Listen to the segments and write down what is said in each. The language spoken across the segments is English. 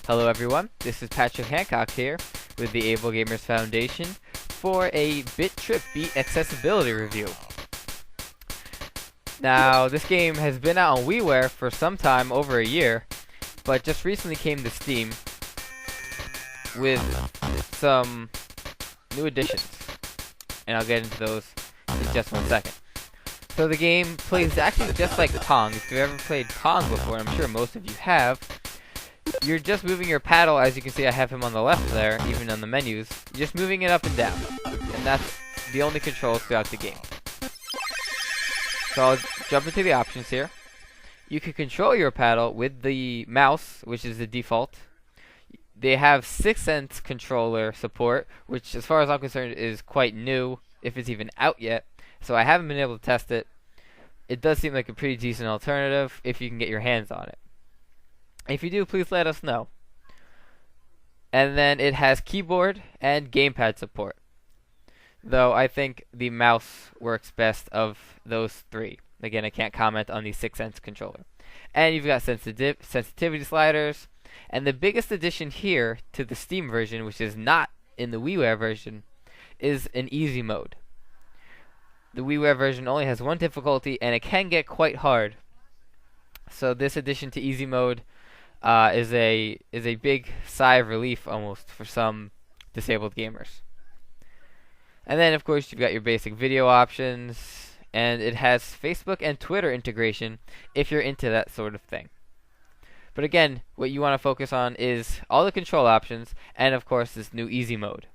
Hello everyone, this is Patrick Hancock here with the Ablegamers Foundation for a BIT.TRIP.BEAT accessibility review. Now, this game has been out on WiiWare for some time, over a year, but just recently came to Steam with some new additions, and I'll get into those in just 1 second. So the game plays actually just like Pong. If you've ever played Pong before, I'm sure most of you have, you're just moving your paddle. As you can see, I have him on the left there, even on the menus. You're just moving it up and down, and that's the only controls throughout the game. So I'll jump into the options here. You can control your paddle with the mouse, which is the default. They have 6 Sense controller support, which as far as I'm concerned is quite new, if it's even out yet. So I haven't been able to test it. It does seem like a pretty decent alternative if you can get your hands on it. If you do, please let us know. And then it has keyboard and gamepad support, though I think the mouse works best of those three. Again, I can't comment on the 6 Sense controller. And you've got sensitivity sliders. And the biggest addition here to the Steam version, which is not in the WiiWare version, is an easy mode. The WiiWare version only has 1 difficulty, and it can get quite hard. So this addition to easy mode is a big sigh of relief almost for some disabled gamers. And then of course you've got your basic video options, and it has Facebook and Twitter integration if you're into that sort of thing. But again, what you want to focus on is all the control options and of course this new easy mode.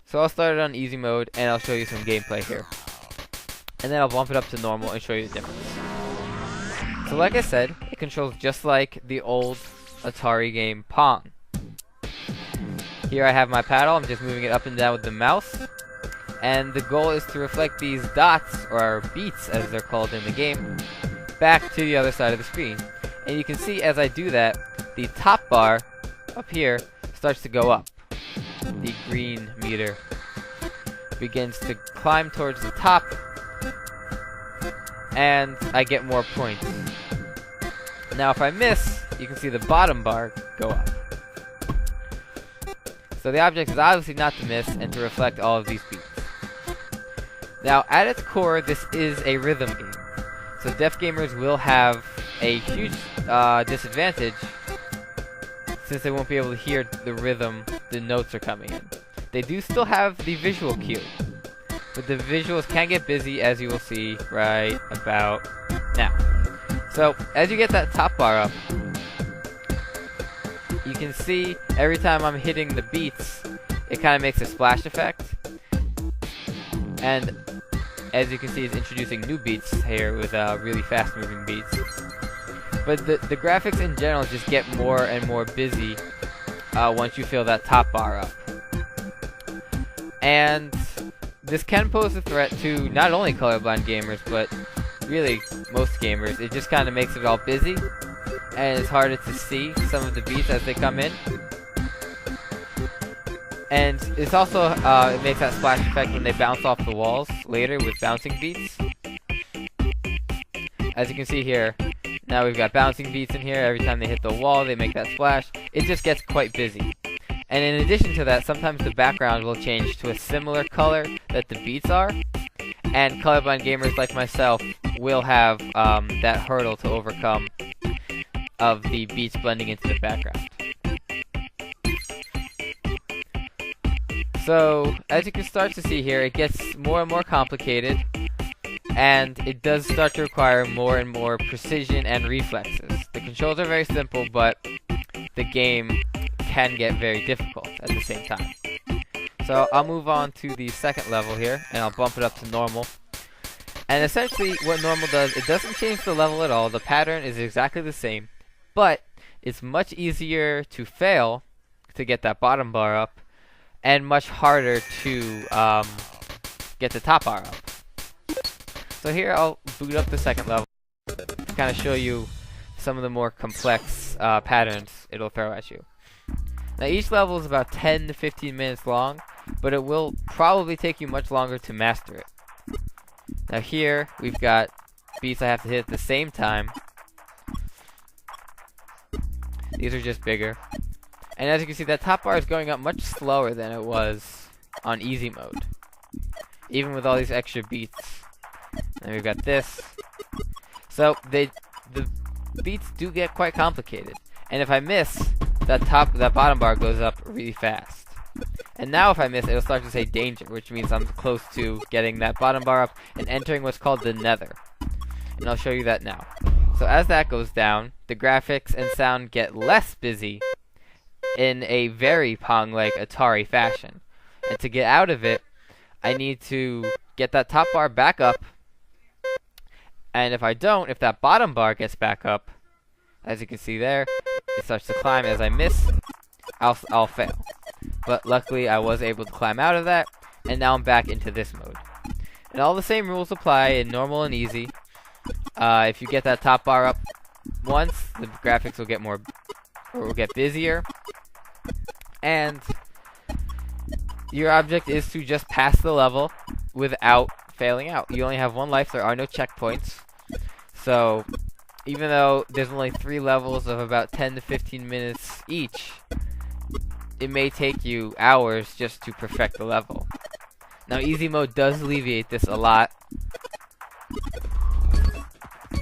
So I'll start it on easy mode and I'll show you some gameplay here. And then I'll bump it up to normal and show you the difference. So like I said, it controls just like the old Atari game Pong. Here I have my paddle, I'm just moving it up and down with the mouse. And the goal is to reflect these dots, or beats as they're called in the game, back to the other side of the screen. And you can see as I do that, the top bar up here starts to go up. The green meter begins to climb towards the top, and I get more points. Now if I miss, you can see the bottom bar go up. So the object is obviously not to miss and to reflect all of these beats. Now at its core, this is a rhythm game. So deaf gamers will have a huge disadvantage since they won't be able to hear the rhythm the notes are coming in. They do still have the visual cue, but the visuals can get busy, as you will see right about now. So as you get that top bar up, you can see every time I'm hitting the beats, it kind of makes a splash effect. And as you can see, it's introducing new beats here with really fast moving beats. But the graphics in general just get more and more busy once you feel that top bar up. And this can pose a threat to not only colorblind gamers, but really most gamers. It just kind of makes it all busy, and it's harder to see some of the beats as they come in. And it's also, it makes that splash effect when they bounce off the walls later with bouncing beats. As you can see here, now we've got bouncing beats in here. Every time they hit the wall, they make that splash. It just gets quite busy. And in addition to that, sometimes the background will change to a similar color that the beats are. And colorblind gamers like myself will have that hurdle to overcome of the beats blending into the background. So, as you can start to see here, it gets more and more complicated, and it does start to require more and more precision and reflexes. The controls are very simple, but the game can get very difficult at the same time. So I'll move on to the second level here, and I'll bump it up to normal. And essentially what normal does, it doesn't change the level at all. The pattern is exactly the same, but it's much easier to fail to get that bottom bar up, and much harder to get the top bar up. So here I'll boot up the second level to kind of show you some of the more complex patterns it'll throw at you. Now each level is about 10 to 15 minutes long, but it will probably take you much longer to master it. Now here we've got beats I have to hit at the same time. These are just bigger. And as you can see, that top bar is going up much slower than it was on easy mode. Even with all these extra beats. And we've got this. So the beats do get quite complicated. And if I miss, that bottom bar goes up really fast. And now if I miss, it'll start to say danger, which means I'm close to getting that bottom bar up and entering what's called the nether. And I'll show you that now. So as that goes down, the graphics and sound get less busy in a very Pong-like Atari fashion. And to get out of it, I need to get that top bar back up. And if I don't, if that bottom bar gets back up, as you can see there, it starts to climb. As I miss, I'll fail. But luckily, I was able to climb out of that, and now I'm back into this mode. And all the same rules apply in normal and easy. If you get that top bar up once, the graphics will get busier, and your object is to just pass the level without failing out. You only have one life. There are no checkpoints. So even though there's only 3 levels of about 10 to 15 minutes each, it may take you hours just to perfect the level. Now easy mode does alleviate this a lot.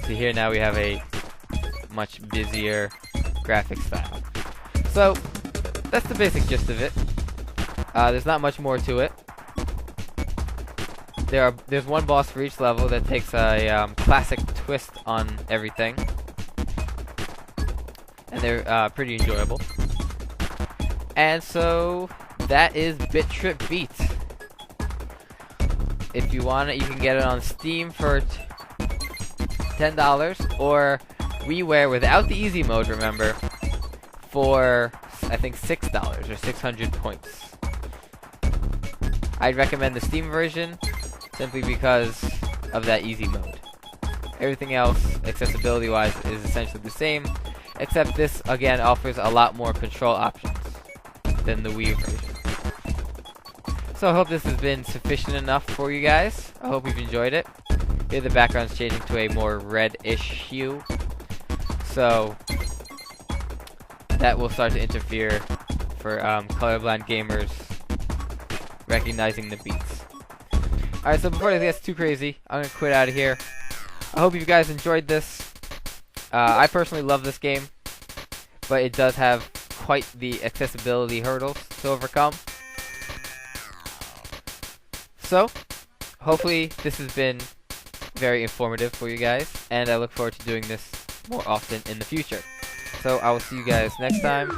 So here now we have a much busier graphic style. So that's the basic gist of it. There's not much more to it. There's one boss for each level that takes a classic twist on everything, and they're pretty enjoyable. And so that is BIT.TRIP.BEAT. If you want it, you can get it on Steam for $10, or WiiWare without the easy mode, remember, for I think $6 or 600 points. I'd recommend the Steam version simply because of that easy mode. Everything else, accessibility-wise, is essentially the same, except this, again, offers a lot more control options than the Wii version. So I hope this has been sufficient enough for you guys. I hope you've enjoyed it. Here the background's changing to a more reddish hue, so that will start to interfere for colorblind gamers recognizing the beats. Alright, so before it gets too crazy, I'm gonna quit out of here. I hope you guys enjoyed this. I personally love this game, but it does have quite the accessibility hurdles to overcome. So, hopefully this has been very informative for you guys, and I look forward to doing this more often in the future. So I will see you guys next time.